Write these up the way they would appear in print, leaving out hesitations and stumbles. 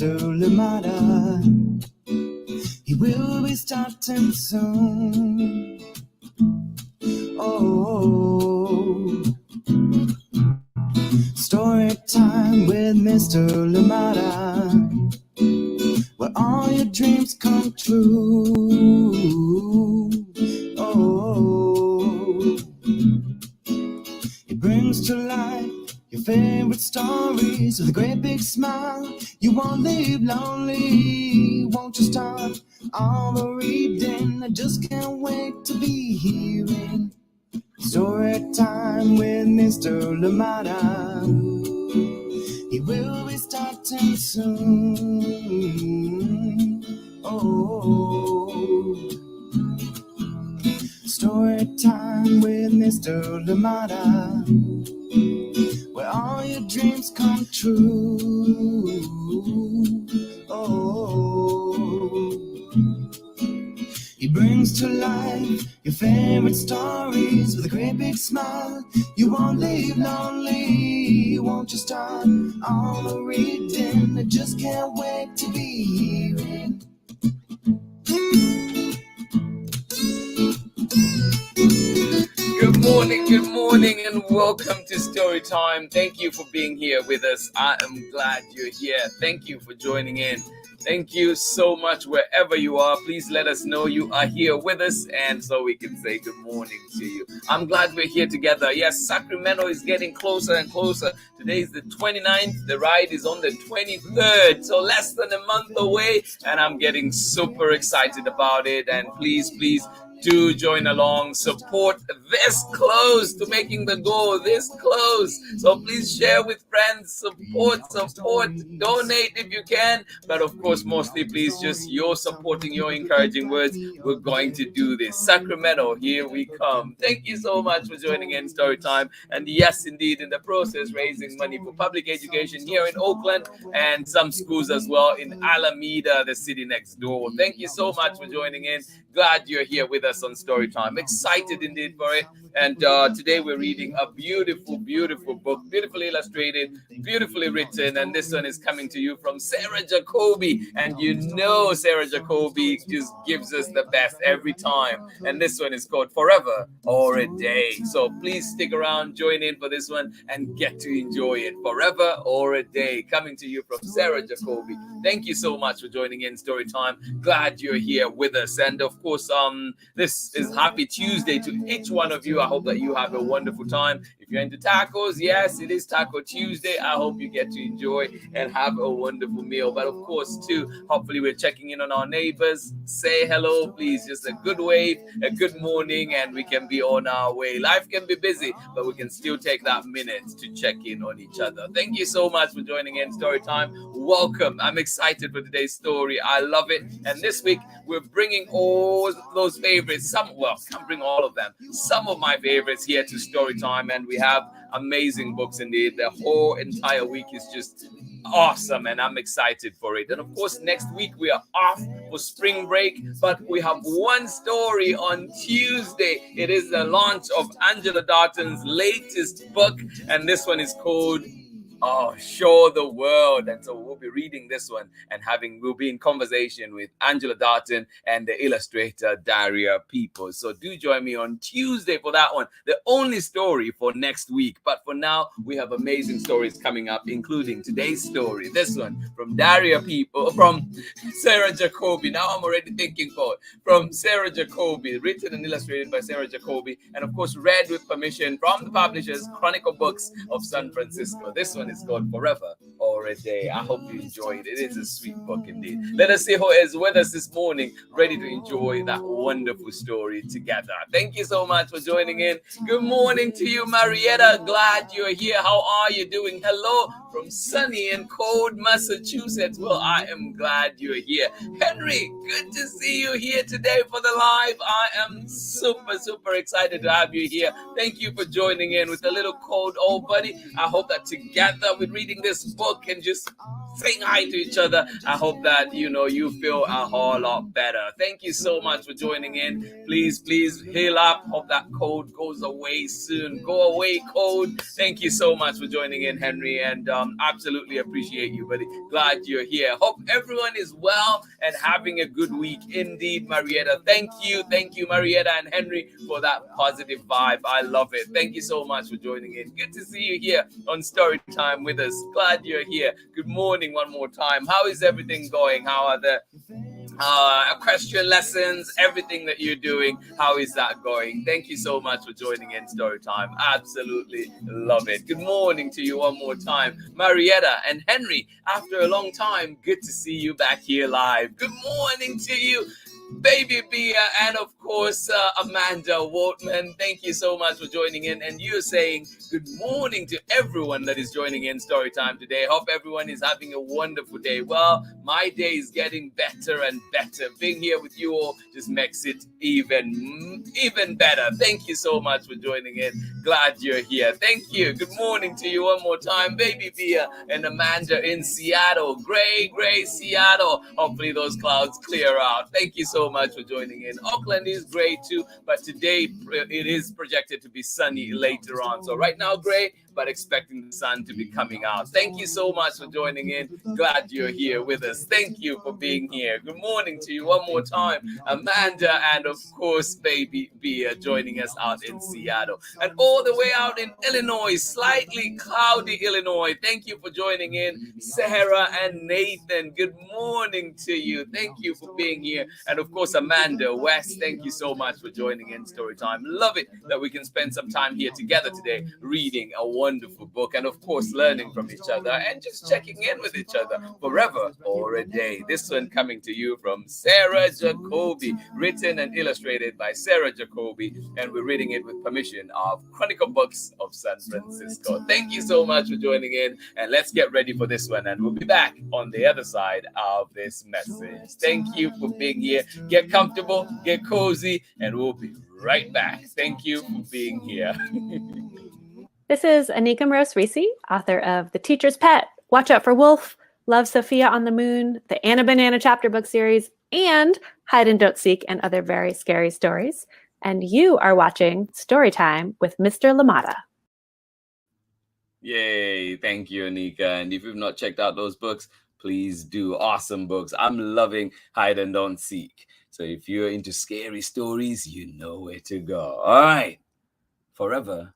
Mr. Lamada. He will be starting soon. Oh, story time with Mr. Lamada, where all your dreams come true. Oh, he brings to life your favorite stories with a great big smile. You won't leave lonely, won't you start all the reading? I just can't wait to be hearing story time with Mr. Lamada. He will be starting soon. Oh, story time with Mr. Lamada, where all your dreams come true. Oh, he brings to life your favorite stories with a great big smile. You won't leave lonely, won't you start all the reading? I just can't wait to be hearing. Good morning, and welcome to Story Time. Thank you for being here with us. I am glad you're here. Thank you for joining in. Thank you so much wherever you are. Please let us know you are here with us, and so we can say good morning to you. I'm glad we're here together. Yes, Sacramento is getting closer and closer. Today is the 29th. The ride is on the 23rd, so less than a month away, and I'm getting super excited about it. And please do join along. Support this close to making the goal this close. So please share with friends. Support. Donate if you can. But of course, mostly please just your supporting, your encouraging words. We're going to do this. Sacramento, here we come. Thank you so much for joining in Story Time. And yes, indeed, in the process, raising money for public education here in Oakland and some schools as well in Alameda, the city next door. Thank you so much for joining in. Glad you're here with us on Story Time. Excited indeed for it. And today we're reading a beautiful book, beautifully illustrated, beautifully written. And this one is coming to you from Sarah Jacoby. And you know Sarah Jacoby just gives us the best every time. And this one is called Forever or a Day. So please stick around, join in for this one, and get to enjoy it. Forever or a Day, coming to you from Sarah Jacoby. Thank you so much for joining in Story Time. Glad you're here with us. And of course, this is Happy Tuesday to each one of you. I hope that you have a wonderful time. If you're into tacos, yes, it is Taco Tuesday. I hope you get to enjoy and have a wonderful meal. But of course, too, hopefully we're checking in on our neighbors. Say hello, please. Just a good wave, a good morning, and we can be on our way. Life can be busy, but we can still take that minute to check in on each other. Thank you so much for joining in Story Time. Welcome. I'm excited for today's story. I love it. And this week, we're bringing all those favorites. Can't bring all of them. Some of my favorites here to Story Time, and we have amazing books indeed. The whole entire week is just awesome, and I'm excited for it. And of course, next week we are off for spring break, but we have one story on Tuesday. It is the launch of Angela Darton's latest book, and this one is called Show the World. And so we'll be reading this one and we'll be in conversation with Angela Darton and the illustrator Daria People. So do join me on Tuesday for that one, the only story for next week. But for now, we have amazing stories coming up, including today's story, this one from Daria People, from Sarah Jacoby. Now I'm already thinking from Sarah Jacoby, written and illustrated by Sarah Jacoby, and of course read with permission from the publishers Chronicle Books of San Francisco. This one is called Forever or a Day. I hope you enjoy it. It is a sweet book indeed. Let us see who is with us this morning, ready to enjoy that wonderful story together. Thank you so much for joining in. Good morning to you, Marietta. Glad you're here. How are you doing? Hello from sunny and cold Massachusetts. Well, I am glad you're here. Henry, good to see you here today for the live. I am super excited to have you here. Thank you for joining in with a little cold old buddy. I hope that together with reading this book and just saying hi to each other. I hope that you feel a whole lot better. Thank you so much for joining in. Please heal up. Hope that cold goes away soon. Go away, cold. Thank you so much for joining in, Henry, and absolutely appreciate you, buddy. Glad you're here. Hope everyone is well and having a good week indeed, Marietta. Thank you, Marietta and Henry, for that positive vibe. I love it. Thank you so much for joining in. Good to see you here on Story Time with us. Glad you're here. Good morning one more time. How is everything going? How are the equestrian lessons, everything that you're doing? How is that going? Thank you so much for joining in Story Time. Absolutely love it. Good morning to you one more time, Marietta and Henry. After a long time, good to see you back here live. Good morning to you, Baby Bia, and of course Amanda Waltman. Thank you so much for joining in, and you're saying good morning to everyone that is joining in Storytime today. Hope everyone is having a wonderful day. Well, my day is getting better and better. Being here with you all just makes it even better. Thank you so much for joining in. Glad you're here. Thank you. Good morning to you one more time, Baby Bia and Amanda in Seattle. Gray Seattle. Hopefully those clouds clear out. Thank you so much for joining in. Auckland is gray too, but today it is projected to be sunny later on. So right now gray, but expecting the sun to be coming out. Thank you so much for joining in. Glad you're here with us. Thank you for being here. Good morning to you one more time, Amanda, and of course Baby Bia joining us out in Seattle. And all the way out in Illinois, slightly cloudy Illinois. Thank you for joining in, Sarah and Nathan. Good morning to you. Thank you for being here. And of course, Amanda West, thank you so much for joining in Storytime. Love it that we can spend some time here together today, reading a wonderful book, and of course, learning from each other and just checking in with each other forever or a day. This one coming to you from Sarah Jacoby, written and illustrated by Sarah Jacoby, and we're reading it with permission of Chronicle Books of San Francisco. Thank you so much for joining in, and let's get ready for this one, and we'll be back on the other side of this message. Thank you for being here. Get comfortable, get cozy, and we'll be right back. Thank you for being here. This is Anika Moroz-Reese, author of The Teacher's Pet, Watch Out for Wolf, Love Sophia on the Moon, the Anna Banana chapter book series, and Hide and Don't Seek and other very scary stories. And you are watching Storytime with Mr. LaMotta. Yay, thank you, Anika. And if you've not checked out those books, please do. Awesome books. I'm loving Hide and Don't Seek. So if you're into scary stories, you know where to go. All right. Forever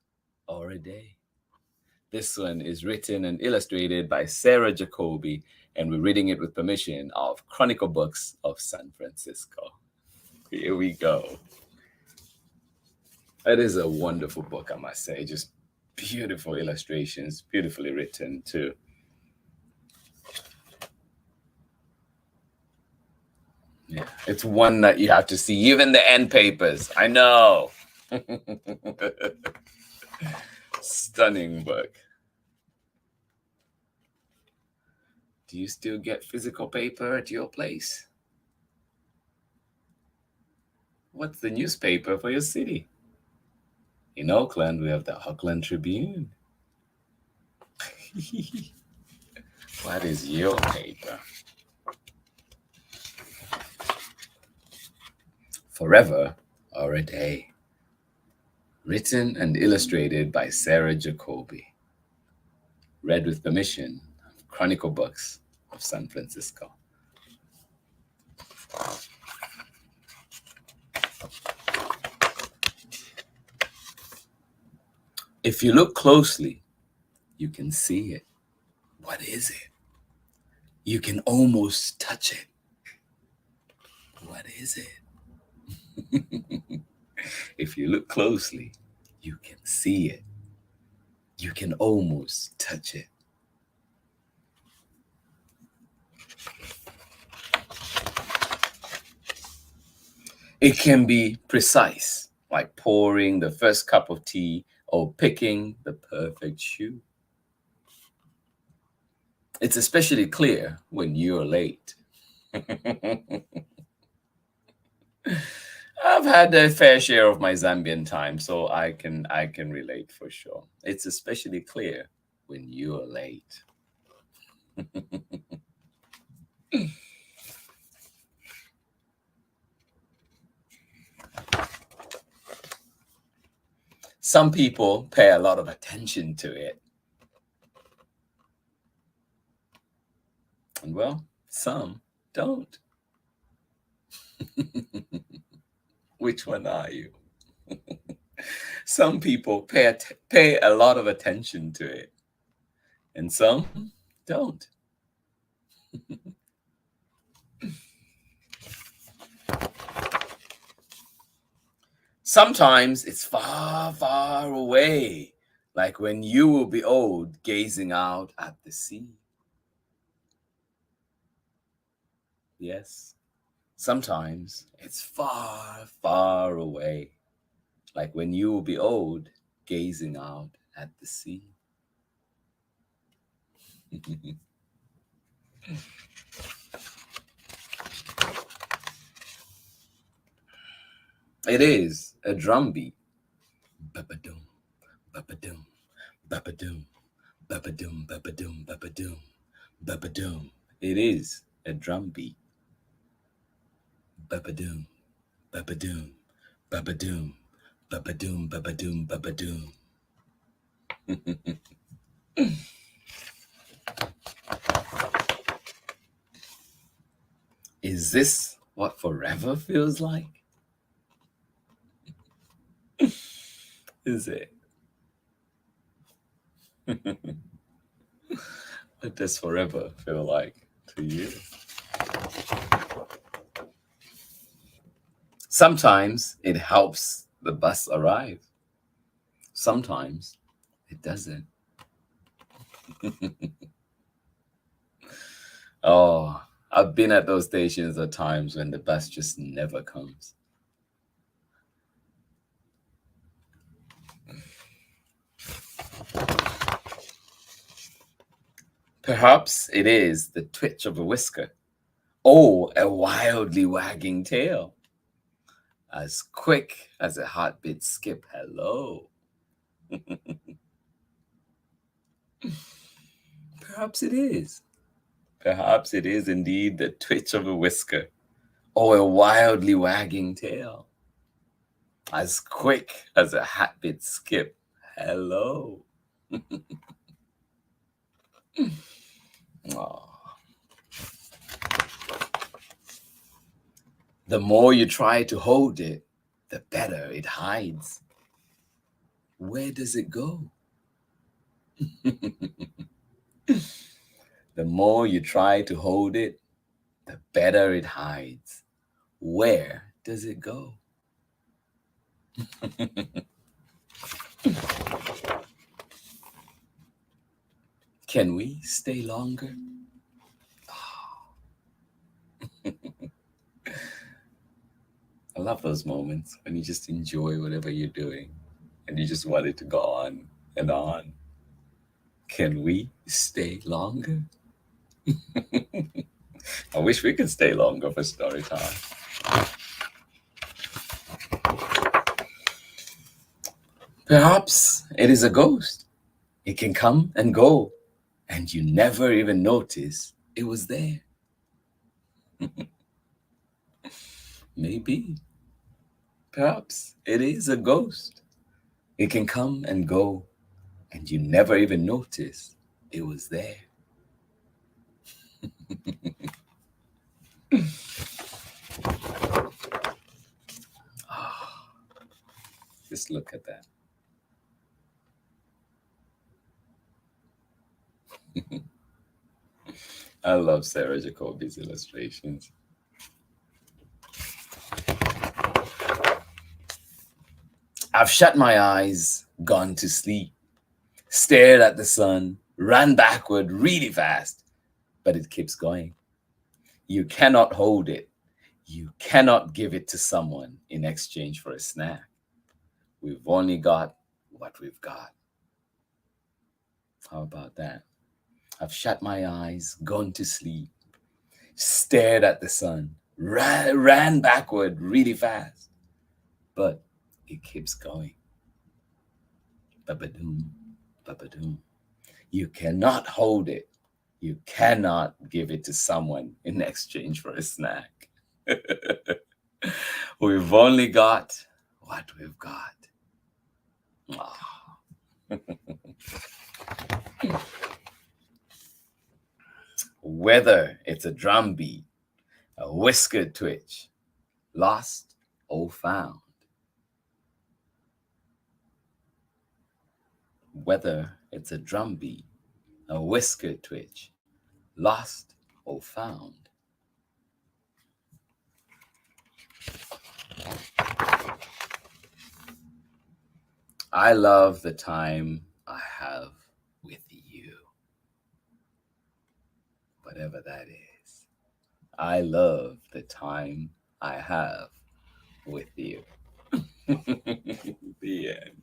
or a Day. This one is written and illustrated by Sarah Jacoby, and we're reading it with permission of Chronicle Books of San Francisco. Here we go. It is a wonderful book, I must say. Just beautiful illustrations, beautifully written too. Yeah, it's one that you have to see, even the end papers. I know. Stunning book. Do you still get physical paper at your place? What's the newspaper for your city? In Oakland, we have the Oakland Tribune. What is your paper? Forever or a Day. Written and illustrated by Sarah Jacoby. Read with permission of Chronicle Books of San Francisco. If you look closely, you can see it. What is it? You can almost touch it. What is it? If you look closely, you can see it. You can almost touch it. It can be precise, like pouring the first cup of tea or picking the perfect shoe. It's especially clear when you're late. I've had a fair share of my Zambian time, so I can relate for sure. It's especially clear when you're late. Some people pay a lot of attention to it. And well, some don't. Which one are you? Some people pay a lot of attention to it, and some don't. Sometimes it's far, far away, like when you will be old, gazing out at the sea. Yes, sometimes it's far, far away, like when you will be old, gazing out at the sea. It is a drum beat. Ba-ba-dum, ba-ba-dum, ba-ba-dum, ba-ba-dum, ba-ba-dum, ba-ba-dum, ba-ba-dum. It is a drum beat. Ba-ba-dum, ba-ba-dum, ba-ba-dum, ba-ba-dum, ba-ba-dum, ba-ba-dum. Is this what forever feels like? Is it? What does forever feel like to you? Sometimes it helps the bus arrive. Sometimes it doesn't. Oh, I've been at those stations at times when the bus just never comes. Perhaps it is the twitch of a whisker, or a wildly wagging tail, as quick as a heartbeat skip. Hello. Perhaps it is. Perhaps it is indeed the twitch of a whisker, or a wildly wagging tail, as quick as a heartbeat skip. Hello. Oh. The more you try to hold it, the better it hides. Where does it go? The more you try to hold it, the better it hides. Where does it go? Can we stay longer? I love those moments when you just enjoy whatever you're doing and you just want it to go on and on. Can we stay longer? I wish we could stay longer for story time. Perhaps it is a ghost. It can come and go, and you never even notice it was there. Maybe. Perhaps it is a ghost. It can come and go, and you never even notice it was there. Oh, just look at that. I love Sarah Jacoby's illustrations. I've shut my eyes, gone to sleep, stared at the sun, ran backward really fast, but it keeps going. You cannot hold it. You cannot give it to someone in exchange for a snack. We've only got what we've got. How about that? I've shut my eyes, gone to sleep, stared at the sun, ran backward really fast, but it keeps going. Ba-ba-doom, ba-ba-doom. You cannot hold it. you cannot give it to someone in exchange for a snack. We've only got what we've got. Oh. Whether it's a drum beat, a whisker twitch, lost or found. Whether it's a drum beat, a whisker twitch, lost or found. I love the time I have with you. Whatever that is. I love the time I have with you. The end.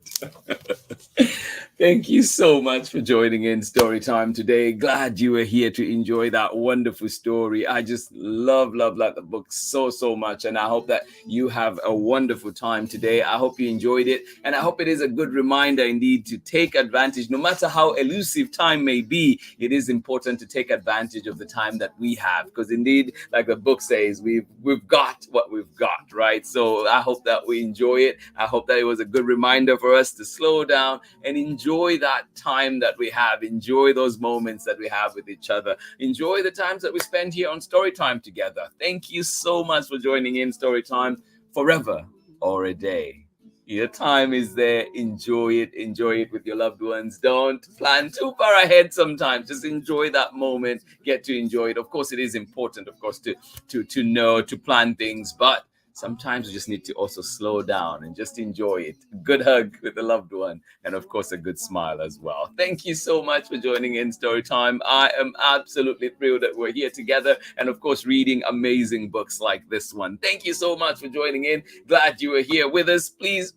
Thank you so much for joining in Storytime today. Glad you were here to enjoy that wonderful story. I just love the book so much, and I hope that you have a wonderful time today. I hope you enjoyed it, and I hope it is a good reminder indeed to take advantage. No matter how elusive time may be, it is important to take advantage of the time that we have, because indeed, like the book says, we've got what we've got, right? So I hope that we enjoy it. I hope that it was a good reminder for us to slow down and enjoy that time that we have. Enjoy those moments that we have with each other. Enjoy the times that we spend here on Storytime together. Thank you so much for joining in Storytime. Forever or a day. Your time is there. Enjoy it. Enjoy it with your loved ones. Don't plan too far ahead sometimes. Just enjoy that moment. Get to enjoy it. Of course, it is important, of course, to know, to plan things, but sometimes you just need to also slow down and just enjoy it. A good hug with a loved one, and of course, a good smile as well. Thank you so much for joining in Storytime. I am absolutely thrilled that we're here together, and of course, reading amazing books like this one. Thank you so much for joining in. Glad you were here with us. Please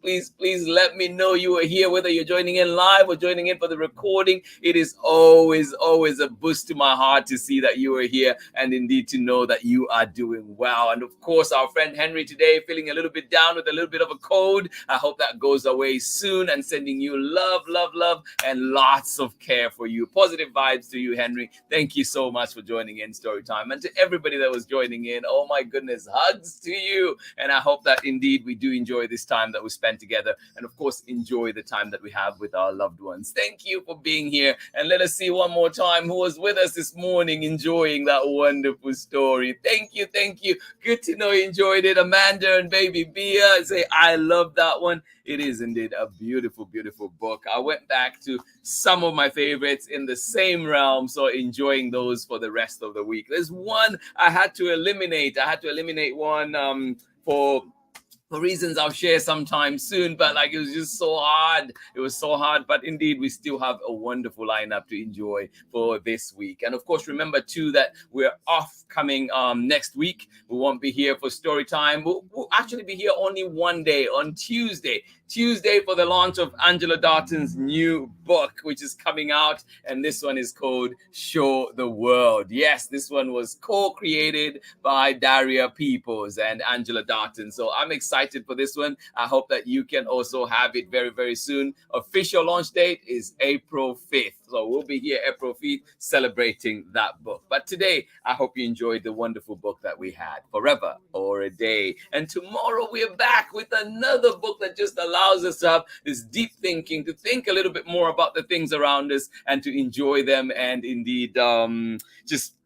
let me know you were here, whether you're joining in live or joining in for the recording. It is always a boost to my heart to see that you are here, and indeed to know that you are doing well. And of course, our friend Henry today feeling a little bit down with a little bit of a cold. I hope that goes away soon, and sending you love and lots of care for you. Positive vibes to you, Henry. Thank you so much for joining in Storytime, and to everybody that was joining in, oh my goodness, hugs to you. And I hope that indeed we do enjoy this time that we spend together, and of course enjoy the time that we have with our loved ones. Thank you for being here, and let us see one more time who was with us this morning enjoying that wonderful story. Thank you. Good to know you enjoyed it. Amanda and baby Bia say, I love that one. It is indeed a beautiful book. I went back to some of my favorites in the same realm, so enjoying those for the rest of the week. There's one I had to eliminate. One for reasons I'll share sometime soon, but like it was just so hard. It was so hard, but indeed we still have a wonderful lineup to enjoy for this week. And of course, remember too that we're off coming next week. We won't be here for story time. We'll actually be here only one day, on Tuesday for the launch of Angela Darton's new book, which is coming out, and this one is called Show the World. Yes, this one was co-created by Daria Peoples and Angela Darton, so I'm excited for this one. I hope that you can also have it very, very soon. Official launch date is April 5th, so we'll be here April 5th celebrating that book. But today, I hope you enjoyed the wonderful book that we had, Forever or a Day. And tomorrow we're back with another book that just allows us to have this deep thinking, to think a little bit more about the things around us and to enjoy them, and indeed just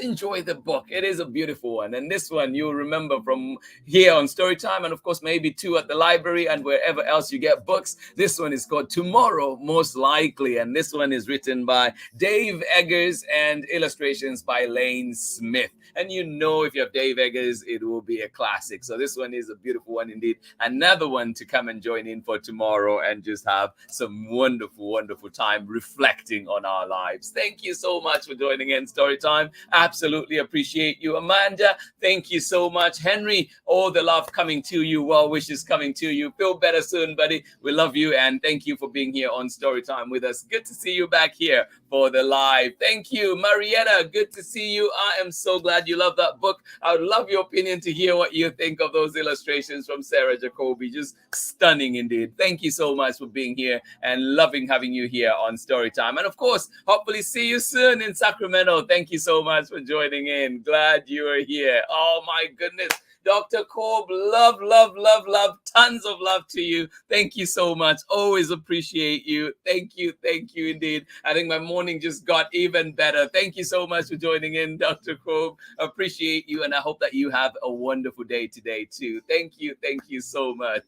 enjoy the book. It is a beautiful one, and this one you'll remember from here on Storytime, and of course maybe too at the library and wherever else you get books. This one is called Tomorrow Most Likely, and this one is written by Dave Eggers and illustrations by Lane Smith. And you know, if you have Dave Eggers, it will be a classic. So this one is a beautiful one indeed. Another one to come and join in for tomorrow and just have some wonderful time reflecting on our lives. Thank you so much for joining in Storytime. Absolutely appreciate you. Amanda, thank you so much. Henry, all the love coming to you. Well wishes coming to you. Feel better soon, buddy. We love you, and thank you for being here on Storytime with us. Good to see you back here for the live. Thank you, Marietta. Good to see you. I am so glad you love that book. I would love your opinion to hear what you think of those illustrations from Sarah Jacoby. Just stunning indeed. Thank you so much for being here and loving having you here on Storytime. And of course, hopefully see you soon in Sacramento. Thank you so much for joining in. Glad you are here. Oh my goodness. Dr. Korb, love, love, love, love. Tons of love to you. Thank you so much. Always appreciate you. Thank you indeed. I think my morning just got even better. Thank you so much for joining in, Dr. Korb. Appreciate you, and I hope that you have a wonderful day today too. Thank you so much.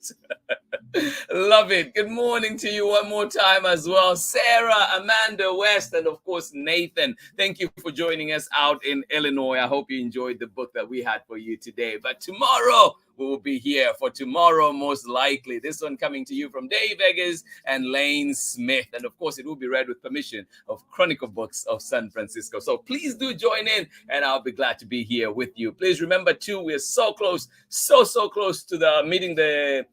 Love it. Good morning to you one more time as well. Sarah, Amanda, West, and of course, Nathan. Thank you for joining us out in Illinois. I hope you enjoyed the book that we had for you today. But tomorrow, we will be here for tomorrow, most likely. This one coming to you from Dave Eggers and Lane Smith. And of course, it will be read with permission of Chronicle Books of San Francisco. So please do join in, and I'll be glad to be here with you. Please remember, too, we're so close, so close to the meeting the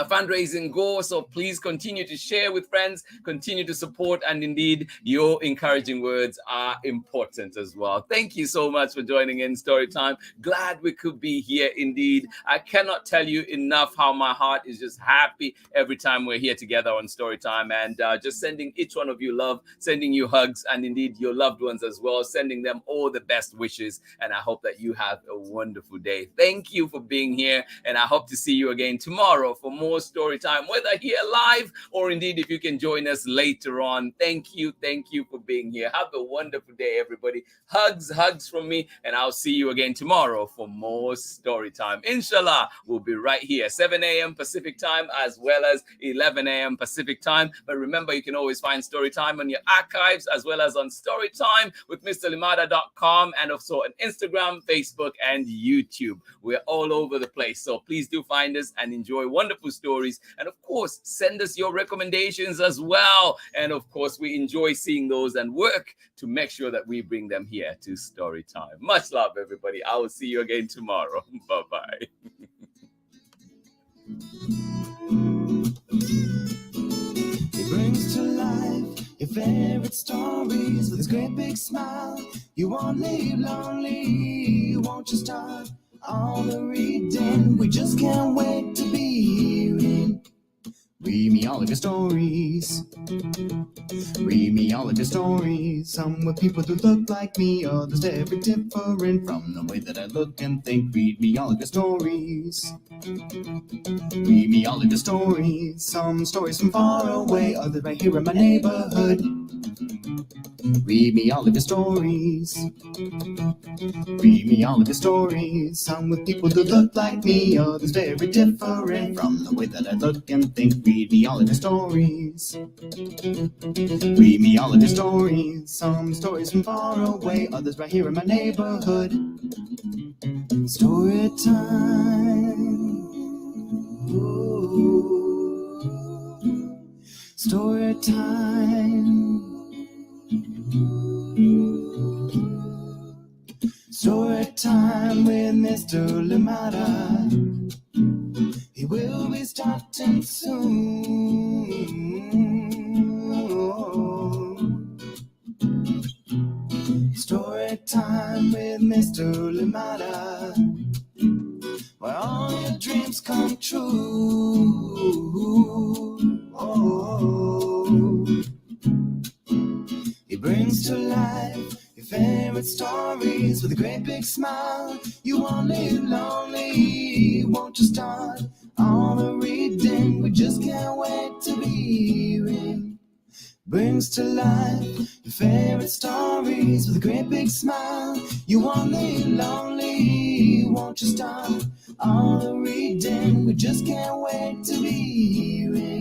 fundraising goal. So please continue to share with friends, continue to support, and indeed your encouraging words are important as well. Thank you so much for joining in Storytime. Glad we could be here indeed. I cannot tell you enough how my heart is just happy every time we're here together on Storytime, and just sending each one of you love, sending you hugs, and indeed your loved ones as well, sending them all the best wishes, and I hope that you have a wonderful day. Thank you for being here, and I hope to see you again tomorrow for more story time, whether here live or indeed if you can join us later on. Thank you for being here. Have a wonderful day, everybody. Hugs from me, and I'll see you again tomorrow for more story time. Inshallah, we'll be right here 7 a.m. Pacific time as well as 11 a.m. Pacific time. But remember, you can always find story time on your archives as well as on Storytime with MrLimada.com, and also on Instagram, Facebook, and YouTube. We're all over the place, so please do find us and enjoy wonderful stories. And of course, send us your recommendations as well. And of course, we enjoy seeing those and work to make sure that we bring them here to Storytime. Much love, everybody. I will see you again tomorrow. Bye-bye. It brings to life your favorite stories with his great big smile. You won't leave lonely, won't you start on the reading? We just can't wait to be hearing. Read me all of your stories. Read me all of your stories. Some with people who look like me, others very different from the way that I look and think. Read me all of your stories. Read me all of your stories. Some stories from far away, others right here in my neighborhood. Read me all of your stories. Read me all of your stories. Some with people who look like me, others very different from the way that I look and think. Read me all of your stories. Read me all of your stories. Some stories from far away, others right here in my neighborhood. Story time. Ooh. Story time. Story time with Mr. Limada. He will be starting soon. Story time with Mr. Limada, where all your dreams come true. Oh. He brings to life your favorite stories with a great big smile. You won't live lonely, won't you start on the reading? We just can't wait to be hearing. Brings to life your favorite stories with a great big smile. You won't live lonely, won't you start on the reading? We just can't wait to be hearing.